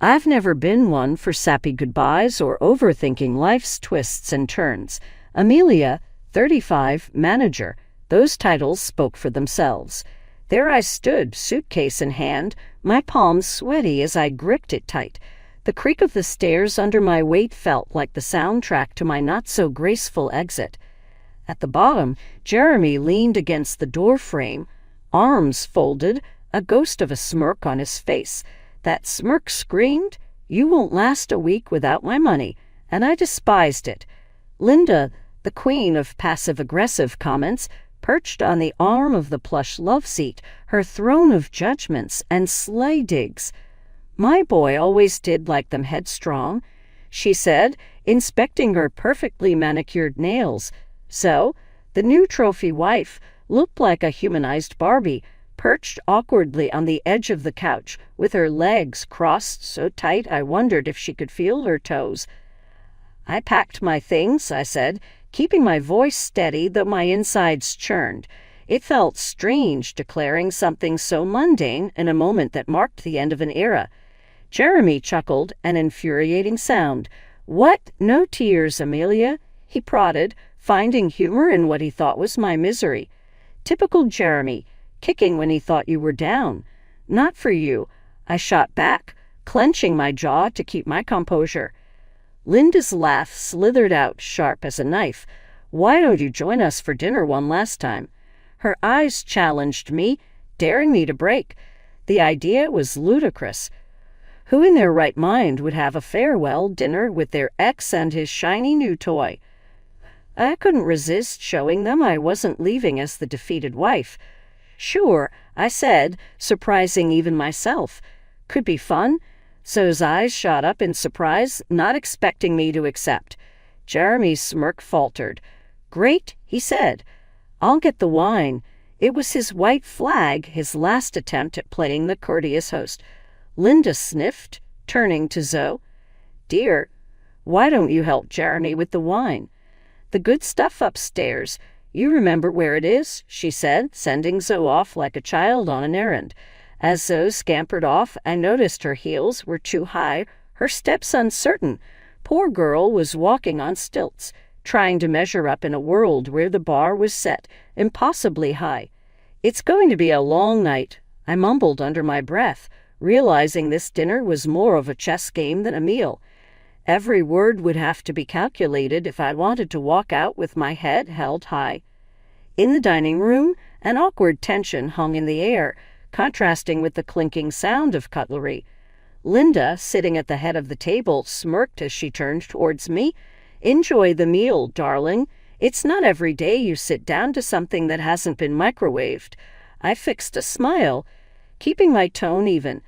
I've never been one for sappy goodbyes or overthinking life's twists and turns. Amelia, 35, manager. Those titles spoke for themselves. There I stood, suitcase in hand, my palms sweaty as I gripped it tight. The creak of the stairs under my weight felt like the soundtrack to my not-so-graceful exit. At the bottom, Jeremy leaned against the door frame, arms folded, a ghost of a smirk on his face. That smirk screamed, "You won't last a week without my money," and I despised it. Linda, the queen of passive-aggressive comments, perched on the arm of the plush love seat, her throne of judgments and sly digs. "My boy always did like them headstrong," she said, inspecting her perfectly manicured nails. So, the new trophy wife looked like a humanized Barbie, perched awkwardly on the edge of the couch, with her legs crossed so tight I wondered if she could feel her toes. "I packed my things," I said, keeping my voice steady though my insides churned. It felt strange declaring something so mundane in a moment that marked the end of an era. Jeremy chuckled, an infuriating sound. "What? No tears, Amelia?" he prodded, finding humor in what he thought was my misery. Typical Jeremy, kicking when he thought you were down. "Not for you," I shot back, clenching my jaw to keep my composure. Linda's laugh slithered out sharp as a knife. "Why don't you join us for dinner one last time?" Her eyes challenged me, daring me to break. The idea was ludicrous. Who in their right mind would have a farewell dinner with their ex and his shiny new toy? I couldn't resist showing them I wasn't leaving as the defeated wife. "Sure," I said, surprising even myself. "Could be fun." Zoe's eyes shot up in surprise, not expecting me to accept. Jeremy's smirk faltered. "Great," he said. "I'll get the wine." It was his white flag, his last attempt at playing the courteous host. Linda sniffed, turning to Zoe. "Dear, why don't you help Jeremy with the wine?" "The good stuff upstairs. You remember where it is," she said, sending Zoe off like a child on an errand. As Zoe scampered off, I noticed her heels were too high, her steps uncertain. Poor girl was walking on stilts, trying to measure up in a world where the bar was set impossibly high. "It's going to be a long night," I mumbled under my breath, realizing this dinner was more of a chess game than a meal. Every word would have to be calculated if I wanted to walk out with my head held high. In the dining room, an awkward tension hung in the air, contrasting with the clinking sound of cutlery. Linda, sitting at the head of the table, smirked as she turned towards me. "Enjoy the meal, darling. It's not every day you sit down to something that hasn't been microwaved." I fixed a smile, keeping my tone even.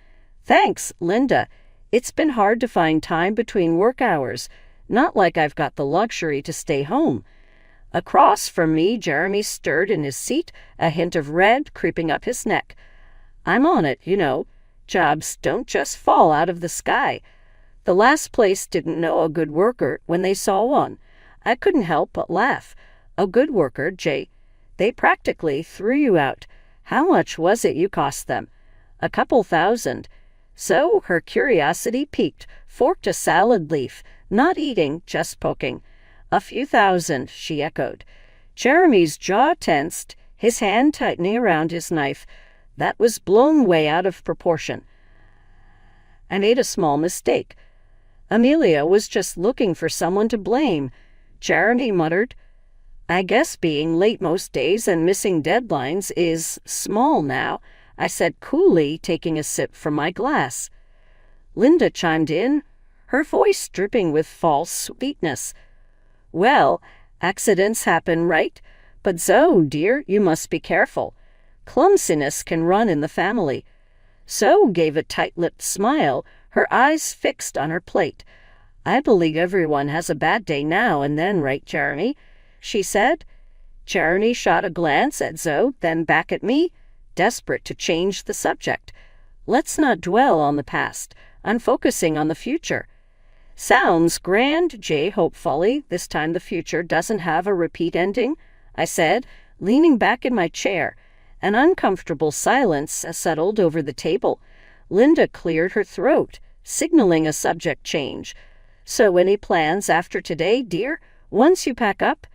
"Thanks, Linda. It's been hard to find time between work hours. Not like I've got the luxury to stay home." Across from me, Jeremy stirred in his seat, a hint of red creeping up his neck. "I'm on it, you know. Jobs don't just fall out of the sky." The last place didn't know a good worker when they saw one. I couldn't help but laugh. "A good worker, Jay. They practically threw you out. How much was it you cost them?" "A couple thousand." So her curiosity piqued, forked a salad leaf, not eating, just poking. "A few thousand," she echoed. Jeremy's jaw tensed, his hand tightening around his knife. That was blown way out of proportion. I made a small mistake. Amelia was just looking for someone to blame. Jeremy muttered, "I guess being late most days and missing deadlines is small now," I said coolly, taking a sip from my glass. Linda chimed in, her voice dripping with false sweetness. "Well, accidents happen, right? But Zoe, dear, you must be careful. Clumsiness can run in the family." Zoe gave a tight-lipped smile, her eyes fixed on her plate. "I believe everyone has a bad day now and then, right, Jeremy?" she said. Jeremy shot a glance at Zoe, then back at me, desperate to change the subject. "Let's not dwell on the past. I'm focusing on the future." "Sounds grand, Jay, hopefully. This time the future doesn't have a repeat ending," I said, leaning back in my chair. An uncomfortable silence settled over the table. Linda cleared her throat. signaling a subject change. "So any plans after today, dear, once you pack up?"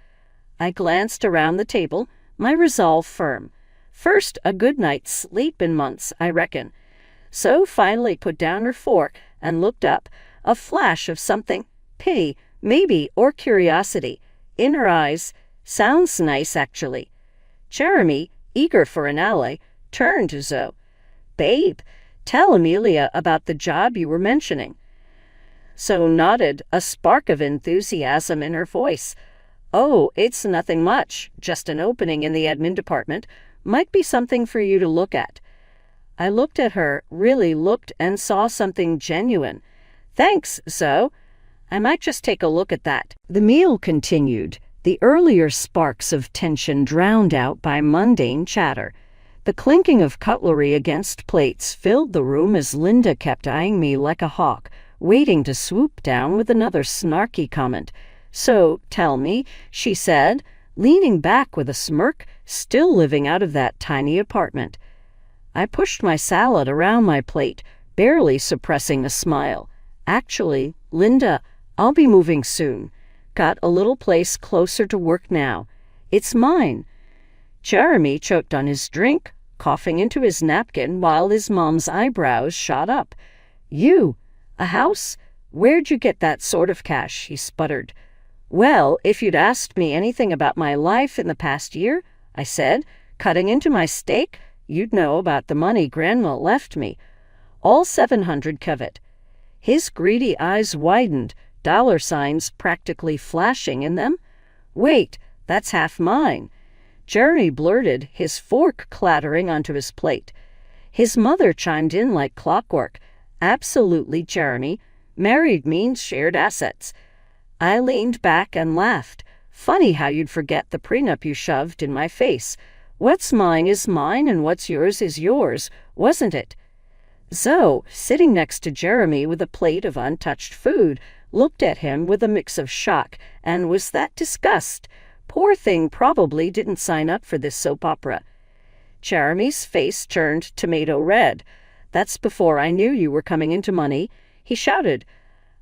I glanced around the table, my resolve firm. First, a good night's sleep in months, I reckon. So finally put down her fork and looked up, a flash of something, pity, maybe, or curiosity, in her eyes. "Sounds nice, actually." Jeremy, eager for an ally, turned to Zoe. "Babe, tell Amelia about the job you were mentioning." Zoe nodded, a spark of enthusiasm in her voice. "Oh, it's nothing much, just an opening in the admin department. Might be something for you to look at." I looked at her, really looked, and saw something genuine. "Thanks, Zoe. I might just take a look at that." The meal continued, the earlier sparks of tension drowned out by mundane chatter. The clinking of cutlery against plates filled the room as Linda kept eyeing me like a hawk, waiting to swoop down with another snarky comment. "So, tell me," she said, leaning back with a smirk, still living out of that tiny apartment. I pushed my salad around my plate, barely suppressing a smile. "Actually, Linda, I'll be moving soon. Got a little place closer to work now. It's mine." Jeremy choked on his drink, coughing into his napkin while his mom's eyebrows shot up. "You? A house? Where'd you get that sort of cash?" he sputtered. "Well, if you'd asked me anything about my life in the past year," I said, cutting into my steak, "you'd know about the money Grandma left me. All 700 kvet." His greedy eyes widened, dollar signs practically flashing in them. "Wait, that's half mine." Jeremy blurted, his fork clattering onto his plate. His mother chimed in like clockwork. "Absolutely, Jeremy. Married means shared assets." I leaned back and laughed. "Funny how you'd forget the prenup you shoved in my face. What's mine is mine and what's yours is yours, wasn't it?" Zoe, sitting next to Jeremy with a plate of untouched food, looked at him with a mix of shock and was that disgust. Poor thing probably didn't sign up for this soap opera. Jeremy's face turned tomato red. "That's before I knew you were coming into money," he shouted.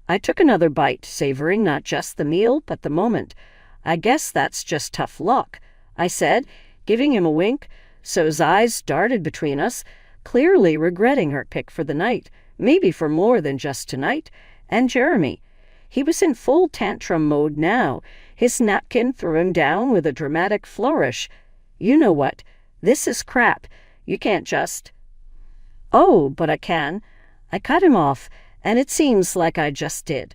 I took another bite, savoring not just the meal, but the moment. "I guess that's just tough luck," I said, giving him a wink. Zoe's eyes darted between us, clearly regretting her pick for the night, maybe for more than just tonight. And Jeremy. He was in full tantrum mode now. His napkin threw him down with a dramatic flourish. "You know what? This is crap. You can't just—" "Oh, but I can." I cut him off, and it seems like I just did.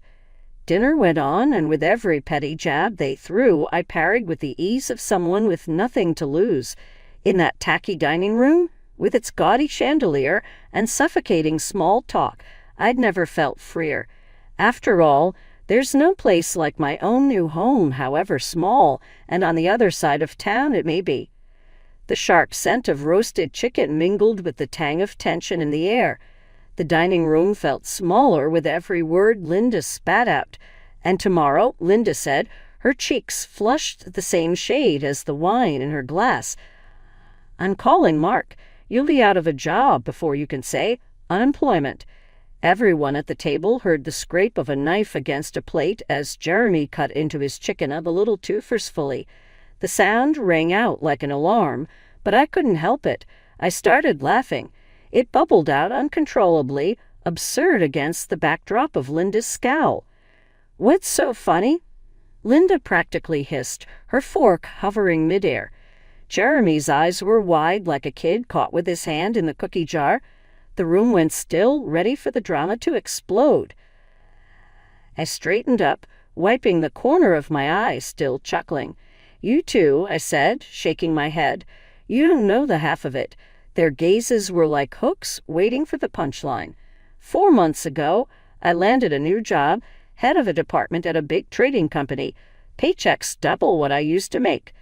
Dinner went on, and with every petty jab they threw, I parried with the ease of someone with nothing to lose. In that tacky dining room, with its gaudy chandelier and suffocating small talk, I'd never felt freer. After all, there's no place like my own new home, however small, and on the other side of town it may be. The sharp scent of roasted chicken mingled with the tang of tension in the air. The dining room felt smaller with every word Linda spat out. "And tomorrow," Linda said, her cheeks flushed the same shade as the wine in her glass, "I'm calling Mark. You'll be out of a job before you can say unemployment." Everyone at the table heard the scrape of a knife against a plate as Jeremy cut into his chicken a little too forcefully. The sound rang out like an alarm, but I couldn't help it. I started laughing. It bubbled out uncontrollably, absurd against the backdrop of Linda's scowl. "What's so funny?" Linda practically hissed, her fork hovering midair. Jeremy's eyes were wide like a kid caught with his hand in the cookie jar. The room went still, ready for the drama to explode. I straightened up, wiping the corner of my eye, still chuckling. "You two," I said, shaking my head. "You don't know the half of it." Their gazes were like hooks, waiting for the punchline. 4 months ago, I landed a new job, head of a department at a big trading company. Paychecks double what I used to make.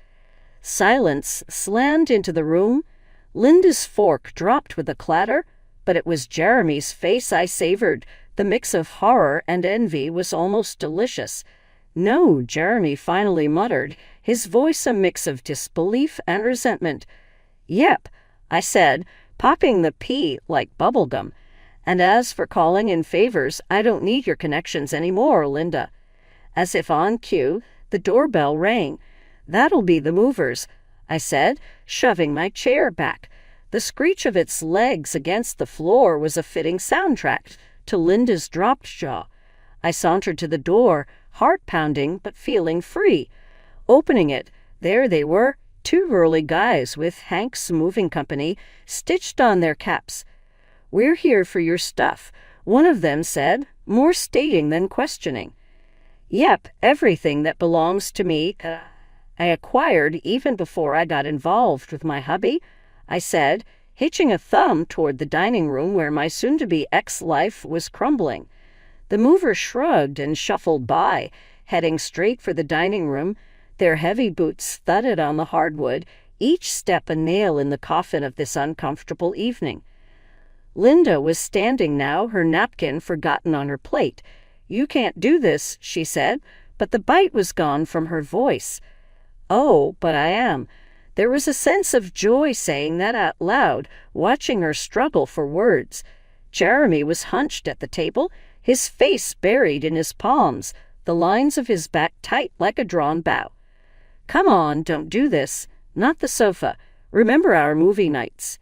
Silence slammed into the room. Linda's fork dropped with a clatter, but it was Jeremy's face I savored. The mix of horror and envy was almost delicious. "No," Jeremy finally muttered, his voice a mix of disbelief and resentment. "Yep," I said, popping the P like bubblegum. And as for calling in favors, I don't need your connections anymore, Linda." As if on cue, the doorbell rang. "That'll be the movers," I said, shoving my chair back. The screech of its legs against the floor was a fitting soundtrack to Linda's dropped jaw. I sauntered to the door, heart pounding but feeling free. Opening it, there they were, two burly guys with Hank's Moving Company stitched on their caps. "We're here for your stuff," one of them said, more stating than questioning. "Yep, everything that belongs to me, I acquired even before I got involved with my hubby," I said, hitching a thumb toward the dining room where my soon-to-be ex-life was crumbling. The movers shrugged and shuffled by, heading straight for the dining room. Their heavy boots thudded on the hardwood, each step a nail in the coffin of this uncomfortable evening. Linda was standing now, her napkin forgotten on her plate. "You can't do this," she said, but the bite was gone from her voice. "Oh, but I am." There was a sense of joy saying that out loud, watching her struggle for words. Jeremy was hunched at the table, his face buried in his palms, the lines of his back tight like a drawn bow. "Come on, don't do this. Not the sofa. Remember our movie nights."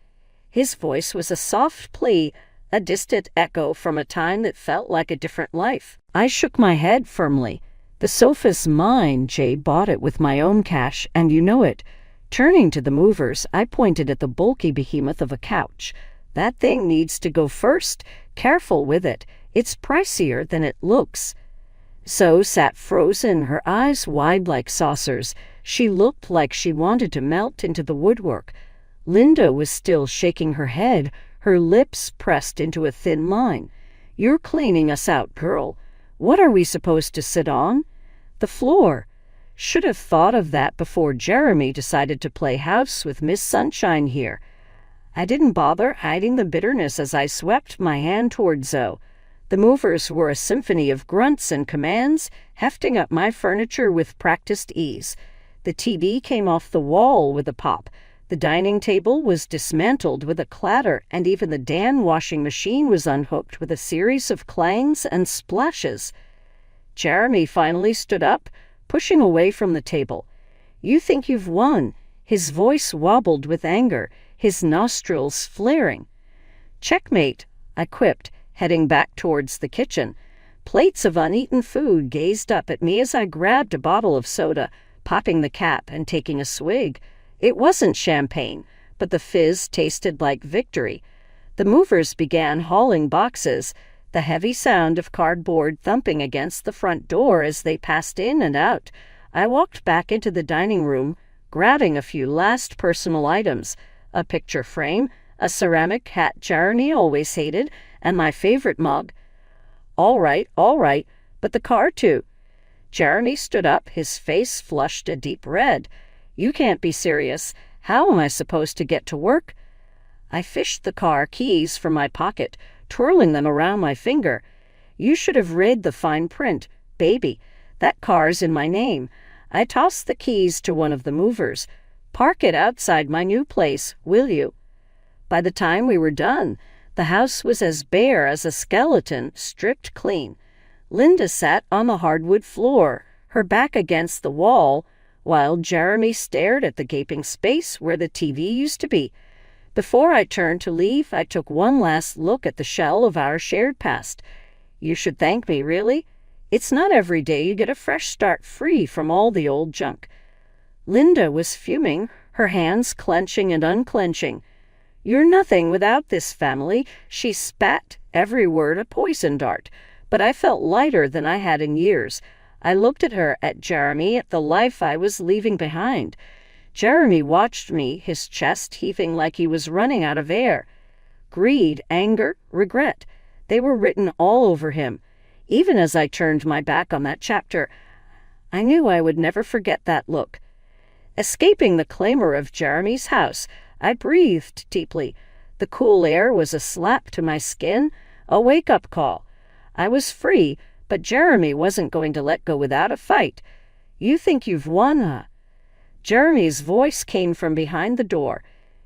His voice was a soft plea, a distant echo from a time that felt like a different life. I shook my head firmly. "The sofa's mine. Jay bought it with my own cash, and you know it." Turning to the movers, I pointed at the bulky behemoth of a couch. "That thing needs to go first. Careful with it. It's pricier than it looks." So sat frozen, her eyes wide like saucers. She looked like she wanted to melt into the woodwork. Linda was still shaking her head, her lips pressed into a thin line. "You're cleaning us out, girl. What are we supposed to sit on?" "The floor." Should have thought of that before Jeremy decided to play house with Miss Sunshine here. I didn't bother hiding the bitterness as I swept my hand toward Zoe. The movers were a symphony of grunts and commands, hefting up my furniture with practiced ease. The TV came off the wall with a pop. The dining table was dismantled with a clatter, and even the Dan washing machine was unhooked with a series of clangs and splashes. Jeremy finally stood up, pushing away from the table. "You think you've won." His voice wobbled with anger, his nostrils flaring. "Checkmate," I quipped, heading back towards the kitchen. Plates of uneaten food gazed up at me as I grabbed a bottle of soda, popping the cap and taking a swig. It wasn't champagne, but the fizz tasted like victory. The movers began hauling boxes, the heavy sound of cardboard thumping against the front door as they passed in and out. I walked back into the dining room, grabbing a few last personal items, a picture frame, a ceramic hat Jeremy always hated, and my favorite mug. All right, but the car too." Jeremy stood up, his face flushed a deep red. "You can't be serious. How am I supposed to get to work?" I fished the car keys from my pocket, twirling them around my finger. "You should have read the fine print, baby. That car's in my name." I tossed the keys to one of the movers. "Park it outside my new place, will you?" By the time we were done, the house was as bare as a skeleton, stripped clean. Linda sat on the hardwood floor, her back against the wall, while Jeremy stared at the gaping space where the TV used to be. Before I turned to leave, I took one last look at the shell of our shared past. "You should thank me, really. It's not every day you get a fresh start free from all the old junk." Linda was fuming, her hands clenching and unclenching. "You're nothing without this family." She spat, every word a poison dart, but I felt lighter than I had in years. I looked at her, at Jeremy, at the life I was leaving behind. Jeremy watched me, his chest heaving like he was running out of air. Greed, anger, regret, they were written all over him. Even as I turned my back on that chapter, I knew I would never forget that look. Escaping the clamor of Jeremy's house, I breathed deeply. The cool air was a slap to my skin, a wake-up call. I was free, but Jeremy wasn't going to let go without a fight. "You think you've won, huh?" Jeremy's voice came from behind the door.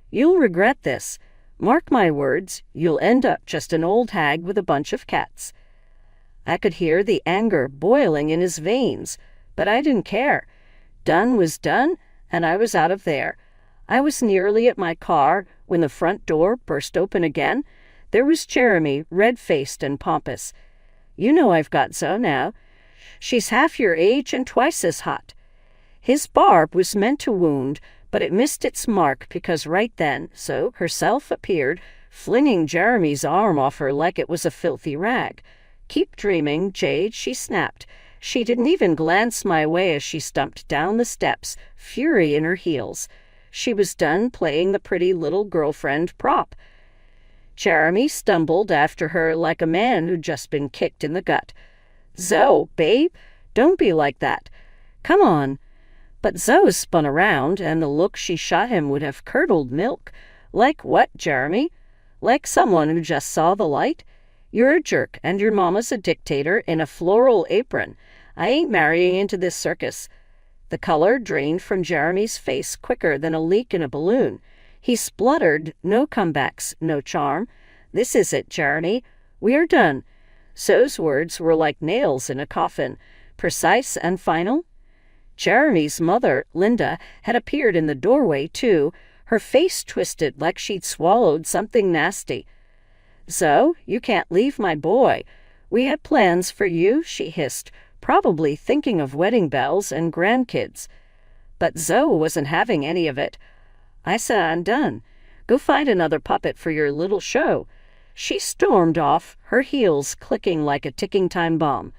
"You'll regret this. Mark my words, you'll end up just an old hag with a bunch of cats." I could hear the anger boiling in his veins, but I didn't care. Done was done, and I was out of there. I was nearly at my car when the front door burst open again. There was Jeremy, red-faced and pompous. "You know I've got Zoe now. She's half your age and twice as hot." His barb was meant to wound, but it missed its mark because right then Zoe herself appeared, flinging Jeremy's arm off her like it was a filthy rag. "Keep dreaming, Jade," she snapped. She didn't even glance my way as she stumped down the steps, fury in her heels. She was done playing the pretty little girlfriend prop. Jeremy stumbled after her like a man who'd just been kicked in the gut. "Zoe, babe, don't be like that. Come on." But Zoe spun around, and the look she shot him would have curdled milk. "Like what, Jeremy? Like someone who just saw the light? You're a jerk, and your mama's a dictator in a floral apron. I ain't marrying into this circus." The color drained from Jeremy's face quicker than a leak in a balloon. He spluttered, "No comebacks, no charm. This is it, Jeremy. We are done." Zoe's words were like nails in a coffin, precise and final. Jeremy's mother, Linda, had appeared in the doorway, too, her face twisted like she'd swallowed something nasty. "Zoe, you can't leave my boy. We had plans for you," she hissed, probably thinking of wedding bells and grandkids. But Zoe wasn't having any of it. I said, "I'm done. Go find another puppet for your little show." She stormed off, her heels clicking like a ticking time bomb.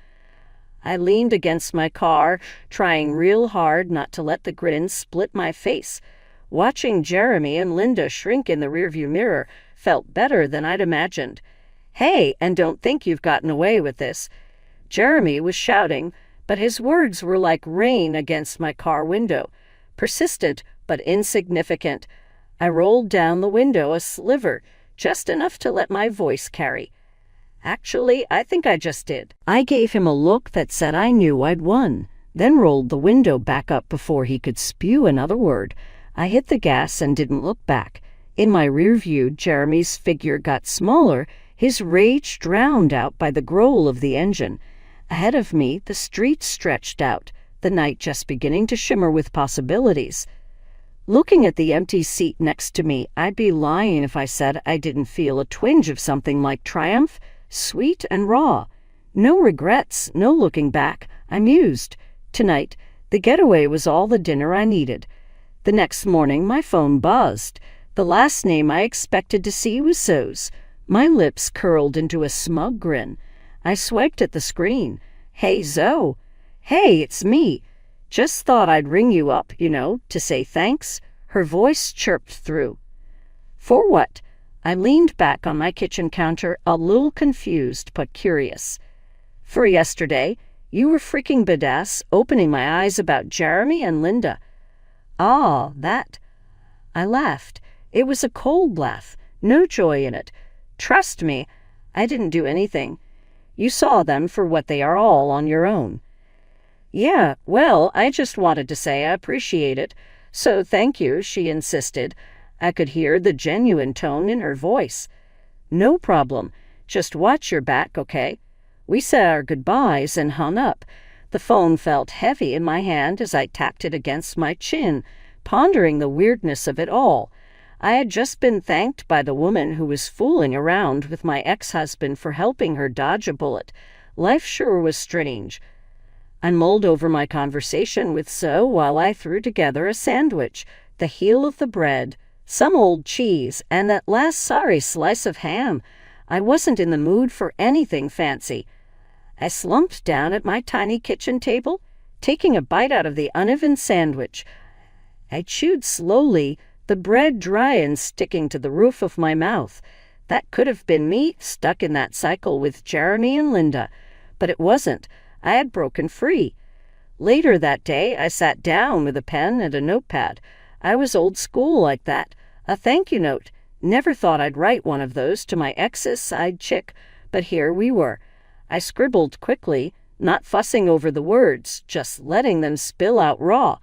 I leaned against my car, trying real hard not to let the grin split my face. Watching Jeremy and Linda shrink in the rearview mirror felt better than I'd imagined. "Hey, and don't think you've gotten away with this." Jeremy was shouting, but his words were like rain against my car window, persistent but insignificant. I rolled down the window a sliver, just enough to let my voice carry. "Actually, I think I just did." I gave him a look that said I knew I'd won, then rolled the window back up before he could spew another word. I hit the gas and didn't look back. In my rear view, Jeremy's figure got smaller, his rage drowned out by the growl of the engine. Ahead of me, the street stretched out, the night just beginning to shimmer with possibilities. Looking at the empty seat next to me, I'd be lying if I said I didn't feel a twinge of something like triumph, sweet and raw. No regrets, no looking back. I mused. Tonight, the getaway was all the dinner I needed. The next morning, my phone buzzed. The last name I expected to see was Zoe's. My lips curled into a smug grin. I swiped at the screen. "Hey, Zoe." "Hey, it's me. Just thought I'd ring you up, to say thanks." Her voice chirped through. "For what?" I leaned back on my kitchen counter, a little confused but curious. "For yesterday. You were freaking badass, opening my eyes about Jeremy and Linda." "Ah, that." I laughed. It was a cold laugh, no joy in it. "Trust me, I didn't do anything. You saw them for what they are all on your own." "Yeah, well, I just wanted to say I appreciate it. So thank you," she insisted. I could hear the genuine tone in her voice. "No problem. Just watch your back, okay?" We said our goodbyes and hung up. The phone felt heavy in my hand as I tacked it against my chin, pondering the weirdness of it all. I had just been thanked by the woman who was fooling around with my ex-husband for helping her dodge a bullet. Life sure was strange. I mulled over my conversation with Zoe while I threw together a sandwich, the heel of the bread, some old cheese, and that last sorry slice of ham. I wasn't in the mood for anything fancy. I slumped down at my tiny kitchen table, taking a bite out of the uneven sandwich. I chewed slowly, the bread dry and sticking to the roof of my mouth. That could have been me, stuck in that cycle with Jeremy and Linda. But it wasn't. I had broken free. Later that day, I sat down with a pen and a notepad. I was old school like that. A thank you note. Never thought I'd write one of those to my ex's side chick, but here we were. I scribbled quickly, not fussing over the words, just letting them spill out raw.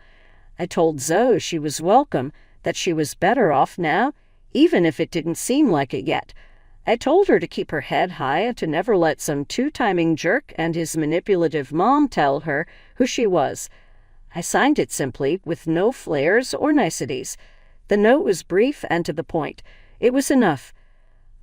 I told Zoe she was welcome, that she was better off now, even if it didn't seem like it yet. I told her to keep her head high and to never let some two-timing jerk and his manipulative mom tell her who she was. I signed it simply, with no flares or niceties. The note was brief and to the point. It was enough.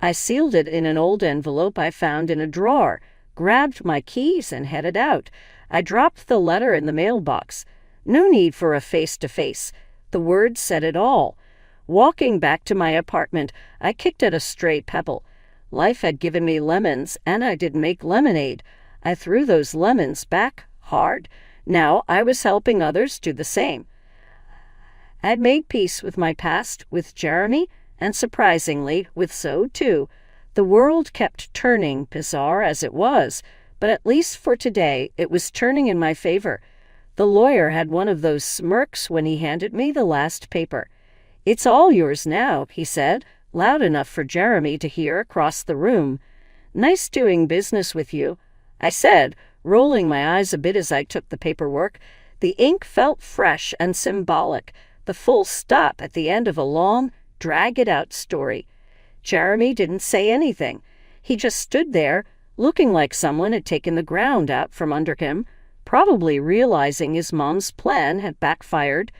I sealed it in an old envelope I found in a drawer, grabbed my keys, and headed out. I dropped the letter in the mailbox. No need for a face-to-face. The words said it all. Walking back to my apartment, I kicked at a stray pebble. Life had given me lemons, and I didn't make lemonade. I threw those lemons back hard. Now I was helping others do the same. I'd made peace with my past, with Jeremy, and surprisingly, with So too. The world kept turning, bizarre as it was, but at least for today, it was turning in my favor. The lawyer had one of those smirks when he handed me the last paper. "It's all yours now," he said, loud enough for Jeremy to hear across the room. "Nice doing business with you," I said, rolling my eyes a bit as I took the paperwork. The ink felt fresh and symbolic, the full stop at the end of a long, drag-it-out story. Jeremy didn't say anything. He just stood there, looking like someone had taken the ground out from under him, probably realizing his mom's plan had backfired.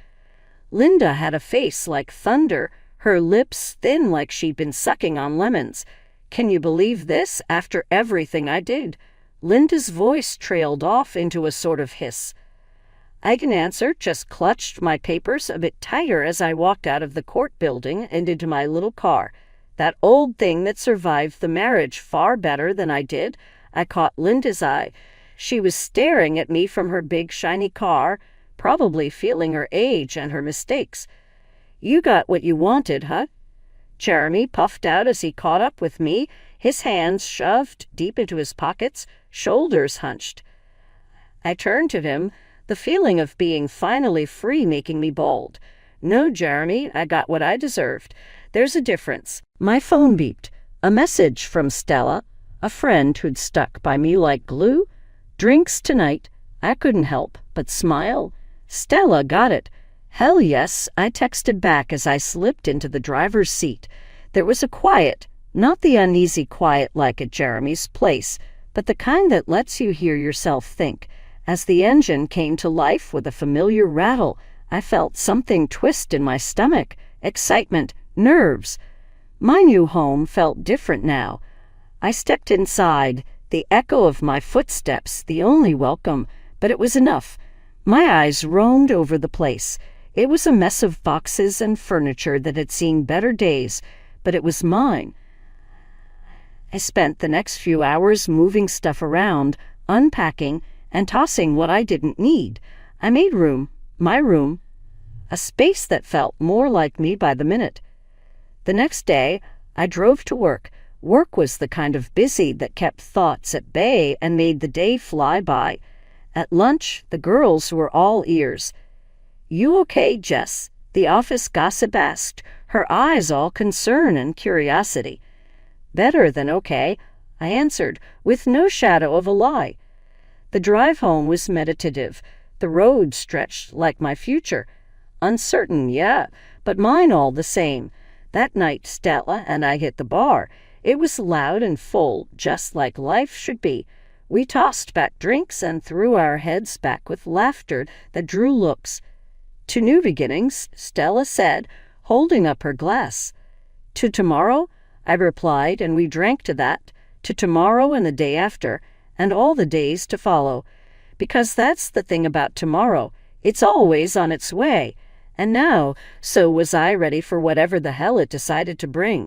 Linda had a face like thunder, her lips thin like she'd been sucking on lemons. "Can you believe this, after everything I did?" Linda's voice trailed off into a sort of hiss. I didn't answer, just clutched my papers a bit tighter as I walked out of the court building and into my little car. That old thing that survived the marriage far better than I did. I caught Linda's eye. She was staring at me from her big shiny car, probably feeling her age and her mistakes. "You got what you wanted, huh?" Jeremy puffed out as he caught up with me, his hands shoved deep into his pockets, shoulders hunched. I turned to him, the feeling of being finally free making me bold. "No, Jeremy, I got what I deserved. There's a difference." My phone beeped. A message from Stella, a friend who'd stuck by me like glue. "Drinks tonight." I couldn't help but smile. Stella got it. "Hell yes," I texted back as I slipped into the driver's seat. There was a quiet, not the uneasy quiet like at Jeremy's place, but the kind that lets you hear yourself think. As the engine came to life with a familiar rattle, I felt something twist in my stomach, excitement, nerves. My new home felt different now. I stepped inside, the echo of my footsteps the only welcome, but it was enough. My eyes roamed over the place. It was a mess of boxes and furniture that had seen better days, but it was mine. I spent the next few hours moving stuff around, unpacking, and tossing what I didn't need. I made room, my room, a space that felt more like me by the minute. The next day, I drove to work. Work was the kind of busy that kept thoughts at bay and made the day fly by. At lunch, the girls were all ears. "You okay, Jess?" the office gossip asked, her eyes all concern and curiosity. "Better than okay," I answered, with no shadow of a lie. The drive home was meditative. The road stretched like my future. Uncertain, yeah, but mine all the same. That night Stella and I hit the bar. It was loud and full, just like life should be. We tossed back drinks and threw our heads back with laughter that drew looks. "To new beginnings," Stella said, holding up her glass. "To tomorrow," I replied, and we drank to that, to tomorrow and the day after, and all the days to follow. Because that's the thing about tomorrow. It's always on its way. And now, so was I ready for whatever the hell it decided to bring.